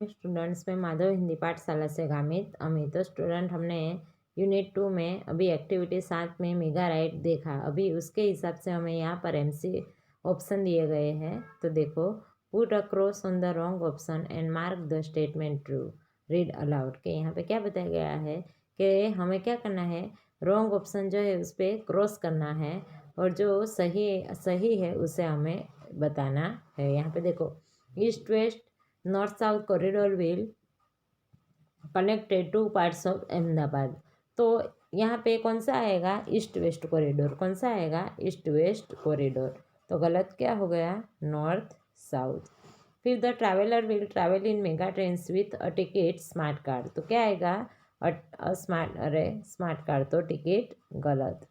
Students में माधव हिंदी पाठशाला से गामित अमित। तो स्टूडेंट हमने यूनिट 2 में अभी एक्टिविटी 7 में मेगा राइड देखा। अभी उसके हिसाब से हमें यहाँ पर एमसी ऑप्शन दिए गए हैं। तो देखो, put a cross on the wrong option and mark the statement true, read aloud. के यहाँ पे क्या बताया गया है कि हमें क्या करना है, रॉन्ग ऑप्शन जो है उस पर क्रॉस करना है और जो सही है उसे हमें बताना है। यहाँ पे देखो, east west north south corridor will connected two parts of Ahmedabad. तो यहाँ पे कौन सा आएगा, ईस्ट वेस्ट कॉरिडोर। कौन सा आएगा, ईस्ट वेस्ट कॉरिडोर। तो गलत क्या हो गया, नॉर्थ साउथ। फिर the traveller will travel in mega trains with a ticket smart card. तो क्या आएगा, स्मार्ट कार्ड, तो टिकट गलत।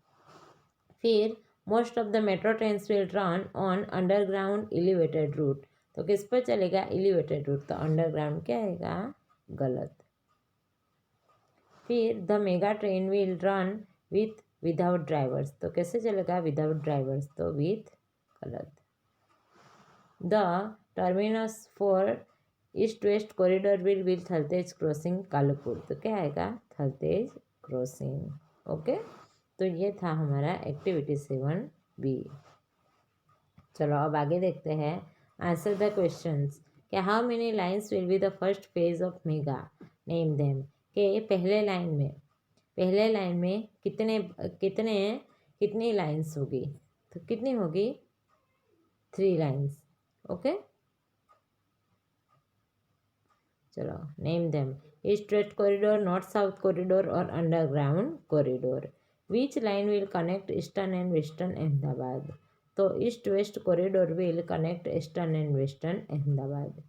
फिर most of the metro trains will run on underground elevated route. तो किस पर चलेगा, एलिवेटेड रूट, तो अंडरग्राउंड क्या आएगा, गलत। फिर the mega train will run without drivers. तो कैसे चलेगा, विदाउट ड्राइवर्स, तो विथ, गलत। The terminus for east west corridor will Thaltej crossing Kalupur. तो क्या आएगा, थलतेज क्रॉसिंग। ओके, तो ये था हमारा एक्टिविटी 7B। चलो अब आगे देखते हैं, आंसर द क्वेश्चंस। कि how many lines will be the first phase of mega, name them. के पहले लाइन में कितने कितने कितनी लाइन्स होगी, तो कितनी होगी, 3 लाइन्स। ओके, चलो name them, east west corridor, north south corridor और underground corridor. Which line will connect eastern and western Ahmedabad. तो east west corridor will connect eastern and western Ahmedabad.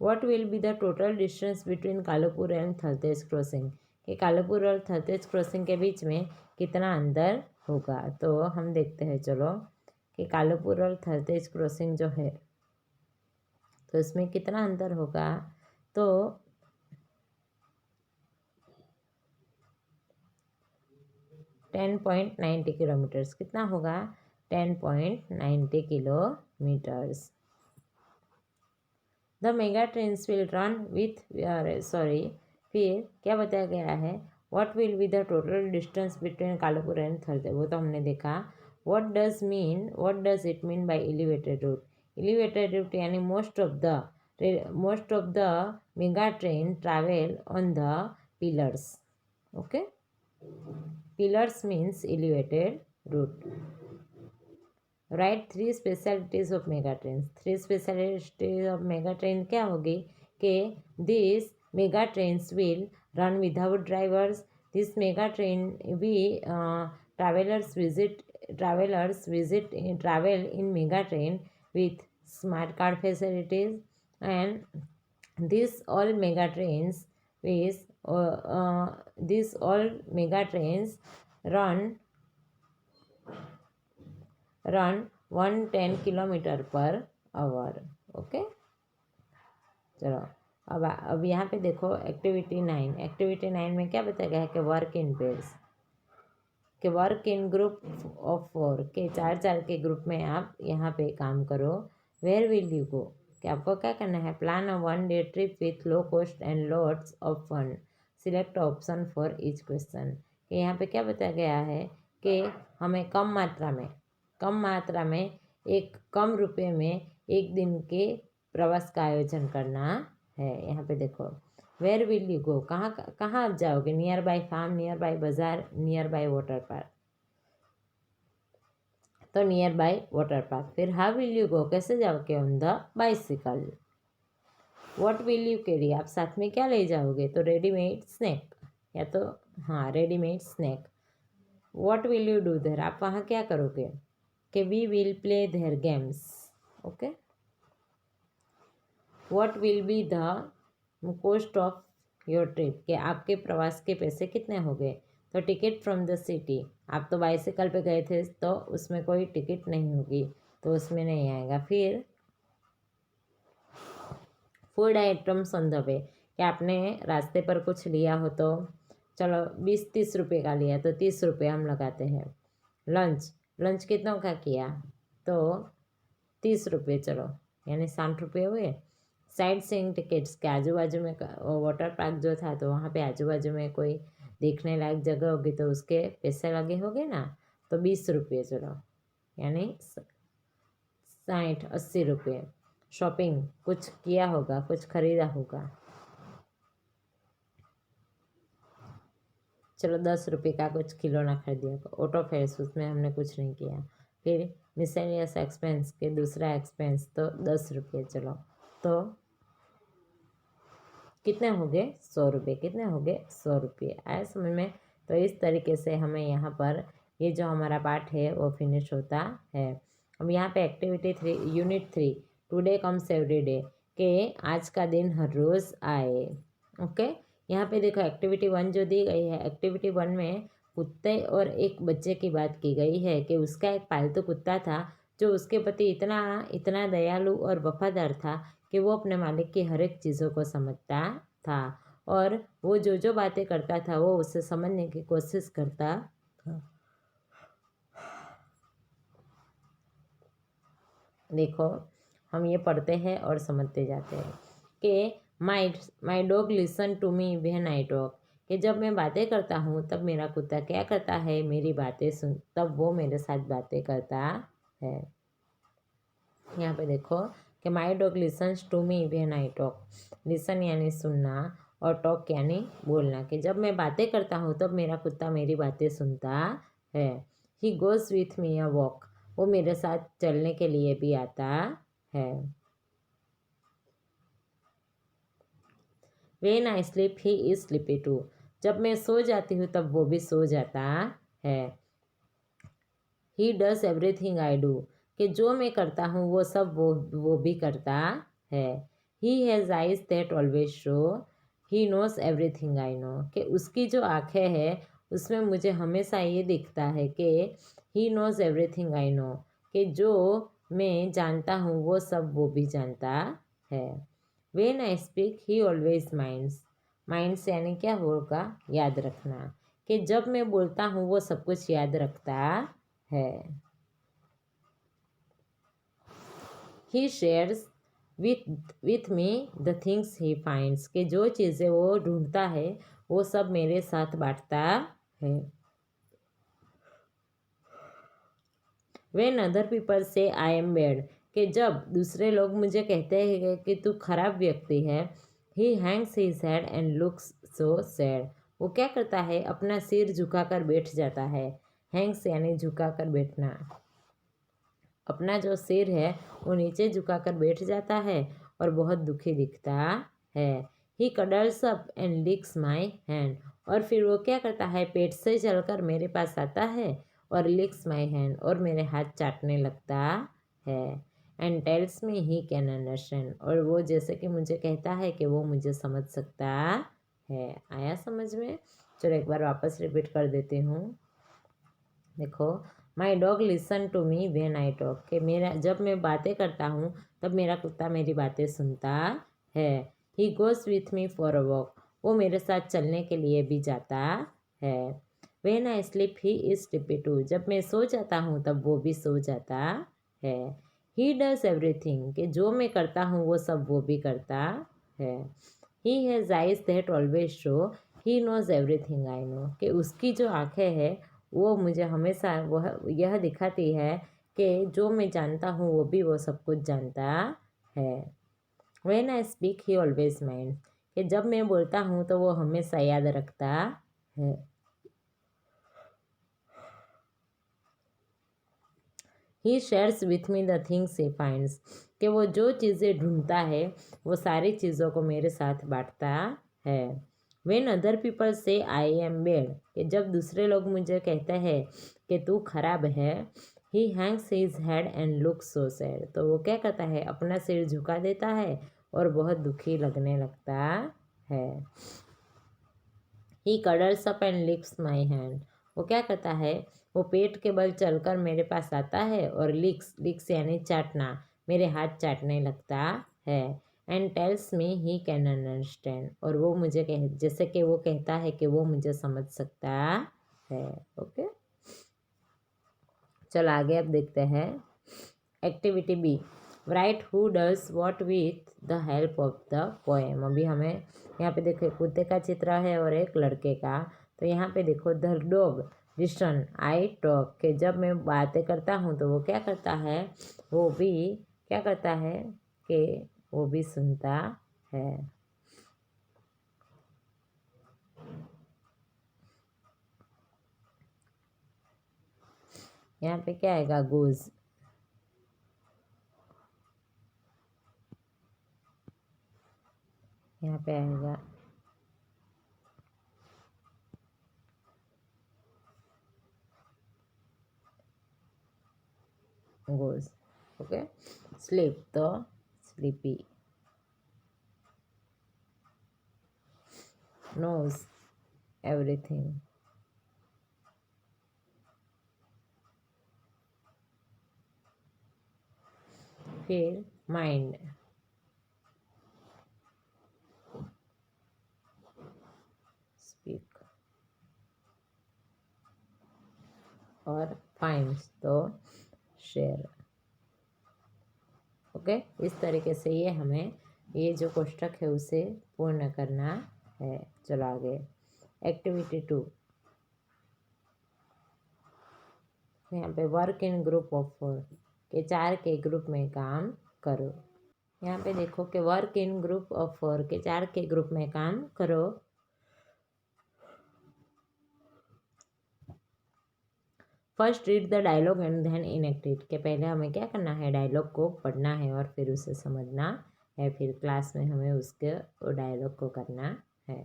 What will be the total distance between Kalupur and Thaltej crossing. कि कालूपुर और Thaltej crossing के बीच में कितना अंतर होगा। तो हम देखते हैं, चलो, कि कालूपुर और थलतेज क्रॉसिंग जो है तो इसमें कितना अंतर होगा। तो 10.90 किलोमीटर्स। कितना होगा, 10.90 kilometres. The mega trains will run with, फिर क्या बताया गया है, what will be the total distance between Kalupur and Thaltej, वो तो हमने देखा। What does it mean by elevated route. Elevated route यानी most of the mega train travel on the pillars. Okay, pillars means elevated route. Right 3 specialities of mega train. 3 specialities of mega train क्या होगी, कि this mega trains will run without drivers. This mega train we travellers travel in mega train with smart card facilities, and these all mega trains run 110 kilometre per hour. Okay, चलो अब यहाँ पे देखो, activity 9 में क्या बताया गया है, कि वर्क इन पेयर्स। कि वर्क इन ग्रुप ऑफ 4, के 4 के ग्रुप में आप यहाँ पे काम करो। वेयर विल यू गो, कि आपको क्या करना है, plan a 1 day trip with low cost and lots of fun, select option for each question. कि यहाँ पे क्या बताया गया है, कि हमें कम मात्रा में एक कम रुपए में एक दिन के प्रवास का आयोजन करना है। यहाँ पे देखो, वेयर विल यू गो, कहाँ कहाँ आप जाओगे, nearby farm, nearby बाजार, नियर बाई वाटर पार्क, तो नियर बाई वाटर पार्क। फिर हाउ विल यू गो, कैसे जाओगे, on the bicycle. What will you carry, आप साथ में क्या ले जाओगे, तो रेडीमेड स्नैक, या तो हाँ readymade snack. What will you do there, आप वहाँ क्या करोगे, कि we will play there games. Okay, what will be the cost of your trip, कि आपके प्रवास के पैसे कितने हो गए। तो टिकट फ्रॉम द सिटी, आप तो बाइसिकल पे गए थे तो उसमें कोई टिकट नहीं होगी, तो उसमें नहीं आएगा। फिर food items on the way, कि आपने रास्ते पर कुछ लिया हो, तो चलो 20-30 रुपये का लिया तो 30 रुपये हम लगाते हैं। लंच कितनों का किया, तो 30 रुपये, चलो यानी 60 रुपये हुए। साइड सीइंग टिकट्स के आजू बाजू में वाटर पार्क जो था तो वहाँ पे आजू बाजू में कोई देखने लायक जगह होगी तो उसके पैसे लगे होंगे ना, तो 20 रुपये चलो, यानी 60-80 रुपये। शॉपिंग कुछ किया होगा, कुछ खरीदा होगा, चलो 10 रुपये का कुछ खिलौना खरीद दिया। ऑटो फेयर्स, उसमें हमने कुछ नहीं किया। फिर मिसलेनियस एक्सपेंस के दूसरा एक्सपेंस तो 10 रुपये, चलो तो कितने हो गए, 100 रुपये। कितने हो गए, 100 रुपये। आया समझ में। तो इस तरीके से हमें यहाँ पर ये जो हमारा पार्ट है वो फिनिश होता है। अब यहाँ पे activity 3 unit 3 today comes every day, के आज का दिन हर रोज़ आए। ओके, यहाँ पे देखो एक्टिविटी 1 जो दी गई है, एक्टिविटी 1 में कुत्ते और एक बच्चे की बात की गई है कि उसका एक पालतू कुत्ता था जो उसके प्रति इतना इतना दयालु और वफादार था कि वो अपने मालिक की हर एक चीज़ों को समझता था और वो जो बातें करता था वो उसे समझने की कोशिश करता था। देखो हम ये पढ़ते हैं और समझते जाते हैं कि my dog listen to me when I talk, कि जब मैं बातें करता हूँ तब मेरा कुत्ता क्या करता है, मेरी बातें सुन, तब वो मेरे साथ बातें करता है। यहाँ पे देखो कि my dog listens to me when I talk, listen यानी सुनना और टॉक यानी बोलना, कि जब मैं बातें करता हूँ तब मेरा कुत्ता मेरी बातें सुनता है। He goes with me a walk, वो मेरे साथ चलने के लिए भी आता है। When I sleep he is sleepy too, जब मैं सो जाती हूँ तब वो भी सो जाता है। He does everything I do, कि जो मैं करता हूँ वो सब वो भी करता है। He has eyes that always show, he knows everything I know, कि उसकी जो आँखें हैं उसमें मुझे हमेशा ये दिखता है कि he knows everything I know, कि जो मैं जानता हूँ वो सब वो भी जानता है। When I speak he always minds, minds यानी क्या होगा, याद रखना, कि जब मैं बोलता हूँ वो सब कुछ याद रखता है। He shares with me the things he finds, कि जो चीज़ें वो ढूंढता है वो सब मेरे साथ बांटता है। व्हेन अदर पीपल से आई एम बैड, कि जब दूसरे लोग मुझे कहते हैं कि तू खराब व्यक्ति है, ही Hanks his head and looks so sad, वो क्या करता है, अपना सिर झुकाकर बैठ जाता है। हैंग्स यानी झुकाकर बैठना, अपना जो सिर है वो नीचे झुकाकर बैठ जाता है और बहुत दुखी दिखता है। He cuddles up and licks my hand, और फिर वो क्या करता है, पेट से चलकर मेरे पास आता है और लिक्स माई हैंड, और मेरे हाथ चाटने लगता है। And tells me he can understand, और वो जैसे कि मुझे कहता है कि वो मुझे समझ सकता है। आया समझ में। चलो एक बार वापस रिपीट कर देती हूँ। देखो, my dog listen to me when I talk, कि मेरा जब मैं बातें करता हूँ तब मेरा कुत्ता मेरी बातें सुनता है। He goes with me for a walk, वो मेरे साथ चलने के लिए भी जाता है। When I sleep he is sleepy too, जब मैं सो जाता हूँ तब वो भी सो जाता है। ही डज एवरीथिंग, कि जो मैं करता हूँ वो सब वो भी करता है। He has eyes that always show, he knows everything I know, कि उसकी जो आँखें हैं वो मुझे हमेशा वह यह दिखाती है कि जो मैं जानता हूँ वो भी वो सब कुछ जानता है। When I speak he always mind, कि जब मैं बोलता हूँ तो वो हमेशा याद रखता है। He shares with me the things he finds, कि वो जो चीज़ें ढूंढता है वो सारी चीज़ों को मेरे साथ बांटता है। व्हेन अदर पीपल से आई एम बैड, कि जब दूसरे लोग मुझे कहते हैं कि तू खराब है, ही Hanks his head and looks so sad, तो वो क्या करता है, अपना सिर झुका देता है और बहुत दुखी लगने लगता है। He cuddles up and licks my hand, वो क्या करता है, वो पेट के बल चलकर मेरे पास आता है और लिक्स लिक्स यानी चाटना, मेरे हाथ चाटने लगता है। And tells me he can understand, और वो मुझे जैसे कि वो कहता है कि वो मुझे समझ सकता है। ओके, चलो आगे अब देखते हैं activity B, right who does what with the help of the poem. अभी हमें यहाँ पे देखो कुत्ते का चित्र है और एक लड़के का। तो यहाँ पे देखो the dog listen I talk, कि जब मैं बातें करता हूँ तो वो क्या करता है, वो भी क्या करता है कि वो भी सुनता है। यहाँ पे क्या आएगा, गोज। यहाँ पे आएगा गोज। ओके, स्लीप तो स्लीपी, knows everything, फिर माइंड, स्पीक और फाइंड्स तो शेयर। ओके, इस तरीके से ये हमें ये जो कोष्ठक है उसे पूर्ण करना है। चलो आगे, एक्टिविटी 2। यहाँ पे वर्क इन ग्रुप ऑफ 4, के 4 के ग्रुप में काम करो। यहाँ पे देखो कि वर्क इन ग्रुप ऑफ 4, के 4 के ग्रुप में काम करो। First read the dialogue and then enact it, के पहले हमें क्या करना है, डायलॉग को पढ़ना है और फिर उसे समझना है, फिर क्लास में हमें उसके वो डायलॉग को करना है।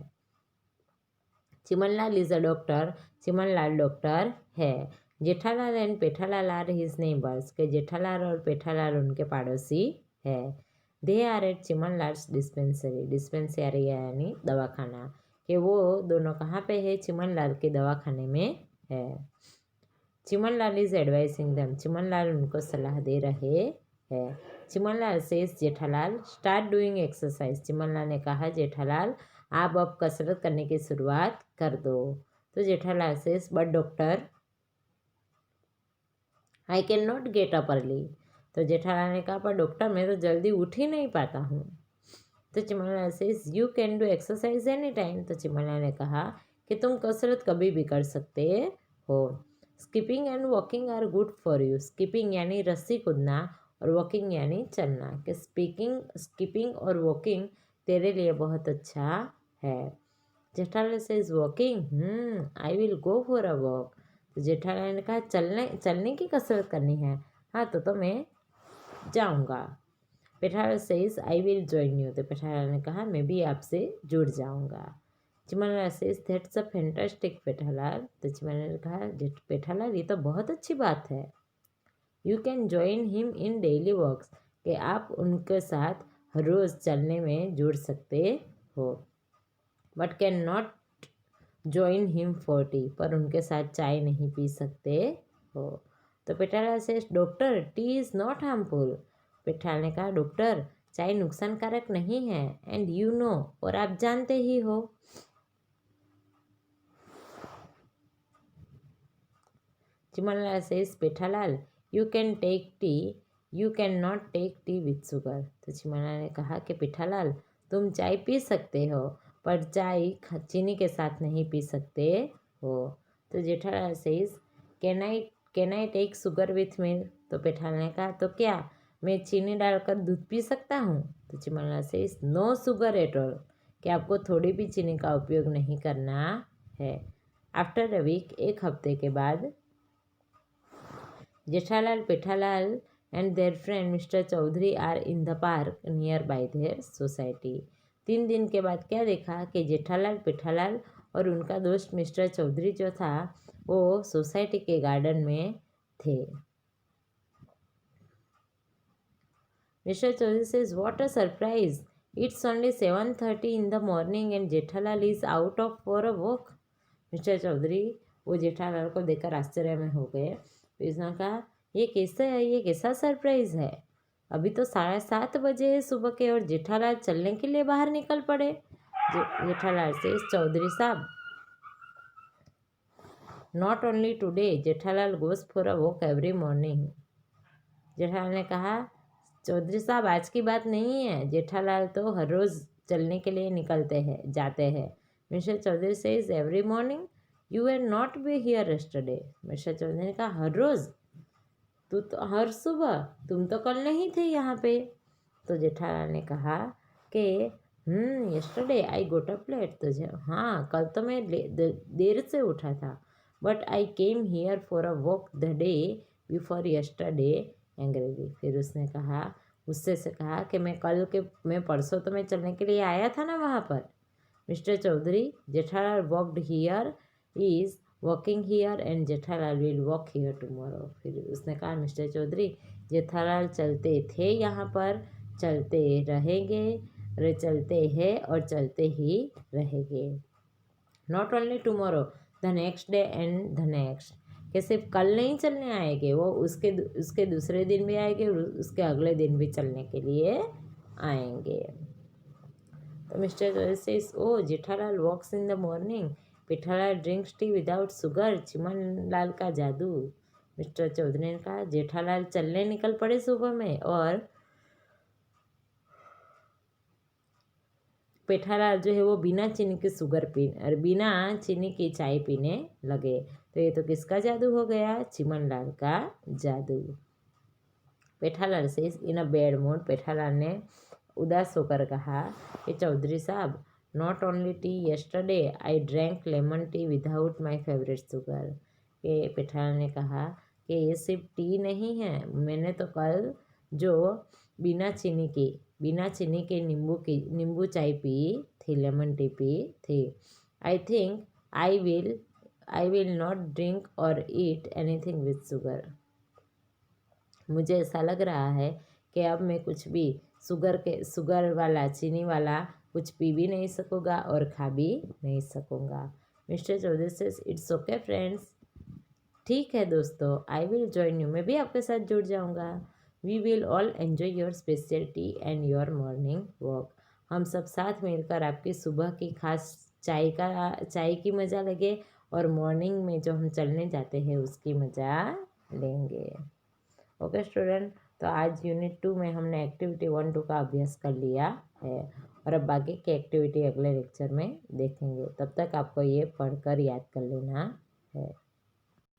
Chimanlal is a doctor, Chimanlal doctor है। Jethalal and Pethalal are his neighbours, के जेठालाल और पेठालाल उनके पड़ोसी है। They are at Chimanlal's dispensary, dispensary यानी दवाखाना, कि वो दोनों कहाँ पे है, चिमनलाल के दवाखाने में है। Chimanlal is advising them, Chimanlal उनको सलाह दे रहे हैं। Chimanlal says Jethalal start doing exercise, Chimanlal ने कहा जेठालाल आप अब कसरत करने की शुरुआत कर दो। तो Jethalal says but doctor I can not get up early, तो जेठालाल ने कहा पर डॉक्टर मैं तो जल्दी उठ ही नहीं पाता हूँ। तो Chimanlal says you can do exercise any time, तो चिमनलाल ने कहा कि तुम कसरत कभी भी कर सकते हो। Skipping and walking are good for you, skipping यानी रस्सी कूदना और वॉकिंग यानी चलना, कि स्किपिंग और वॉकिंग तेरे लिए बहुत अच्छा है। Jethalal says walking, I will go for a walk, तो जेठालाल ने कहा चलने की कसरत करनी है, हाँ तो मैं जाऊँगा। Pethalal says I will join you, तो पेठालाल ने कहा मैं भी आपसे जुड़ जाऊँगा। Chimanlal says that's a fantastic Pethalal, तो चिमनलाल ने कहा पेठालाल ये तो बहुत अच्छी बात है। You can join him in daily walks, कि आप उनके साथ हर रोज़ चलने में जुड़ सकते हो। But can not join him for T, पर उनके साथ चाय नहीं पी सकते हो। तो पेठालाल से doctor tea is not harmful, Pethalal ने कहा डॉक्टर चाय नुकसानकारक नहीं है, एंड यू नो और आप जानते ही हो। Chimanlal says Pethalal you can take tea, you can not take tea with sugar, तो चिमनलाल ने कहा कि पेठालाल तुम चाय पी सकते हो पर चाय चीनी के साथ नहीं पी सकते हो। तो Jethalal says can I take sugar with milk, तो पेठालाल ने कहा तो क्या मैं चीनी डालकर दूध पी सकता हूँ। तो Chimanlal says no sugar at all, कि आपको थोड़ी भी चीनी का उपयोग नहीं करना है। आफ्टर अ वीक, एक हफ्ते के बाद, Jethalal Pethalal and their friend Mr. Chaudhary are in the park nearby their society. 3 दिन के बाद क्या देखा कि जेठालाल पेठालाल और उनका दोस्त मिस्टर चौधरी जो था वो सोसाइटी के गार्डन में थे। Mister Chaudhary says what a surprise, it's only 7:30 in the morning and Jethalal is out of for a walk. Mister Chaudhary वो जेठालाल को देखकर आश्चर्य में हो गए। तो इसने कहा ये कैसा सरप्राइज है, अभी तो 7:30 बजे है सुबह के और जेठालाल चलने के लिए बाहर निकल पड़े। जेठालाल से चौधरी साहब not only today, Jethalal goes for a walk every morning. Jethalal ने कहा चौधरी साहब आज की बात नहीं है, जेठालाल तो हर रोज़ चलने के लिए जाते हैं। Mister Chaudhary says every morning you are not be here yesterday. Mister Chaudhary ने कहा हर रोज़, तू तो हर सुबह, तुम तो कल नहीं थे यहाँ पे। तो जेठालाल ने कहा कि yesterday I got up late. तो हाँ, कल तो मैं देर से उठा था, but I came here for a walk the day before yesterday angrily. फिर उसने कहा, गुस्से से कहा कि मैं परसों तो मैं चलने के लिए आया था ना वहाँ पर। Mister Chaudhary, Jethalal walked here is walking here and Jethalal will walk here tomorrow. फिर उसने कहा, मिस्टर चौधरी, जेठालाल चलते थे यहाँ पर, चलते रहेंगे, चलते हैं और चलते ही रहेंगे। Not only tomorrow, the next day and the next. कि सिर्फ कल नहीं चलने आएंगे, वो उसके दूसरे दिन भी आएंगे, उसके अगले दिन भी चलने के लिए आएंगे। तो mister Chaudhary says, oh Jethalal walks in the morning, Jethalal drinks tea without sugar, Chiman Lal का जादू। मिस्टर चौधरी ने कहा, जेठालाल चलने निकल पड़े सुबह में और पेठालाल जो है वो बिना चीनी की बिना चीनी की चाय पीने लगे। तो ये तो किसका जादू हो गया? चिमन लाल का जादू। पेठालाल से इन अ बैड मूड, पेठालाल ने उदास होकर कहा कि चौधरी साहब, not only T yesterday I drank lemon tea without my favourite sugar. के पेठालाल ने कहा कि ये सिर्फ टी नहीं है, मैंने तो कल जो बिना चीनी के नींबू चाय पी थी, लेमन टी पी थी। I think I will not drink और ईट एनीथिंग विथ शुगर। मुझे ऐसा लग रहा है कि अब मैं कुछ भी शुगर वाला, चीनी वाला कुछ पी भी नहीं सकूँगा और खा भी नहीं सकूँगा। मिस्टर चौधरी से, इट्स ओके फ्रेंड्स, ठीक है दोस्तों, आई विल ज्वाइन यू, मैं भी आपके साथ जुड़ जाऊँगा। We will all enjoy your special tea and your morning walk. हम सब साथ मिलकर आपकी सुबह की खास चाय की मज़ा लेंगे और मॉर्निंग में जो हम चलने जाते हैं उसकी मज़ा लेंगे। ओके स्टूडेंट, तो आज यूनिट 2 में हमने एक्टिविटी 1-2 का अभ्यास कर लिया है और अब बाकी की एक्टिविटी अगले लेक्चर में देखेंगे। तब तक आपको ये पढ़कर याद कर लेना है।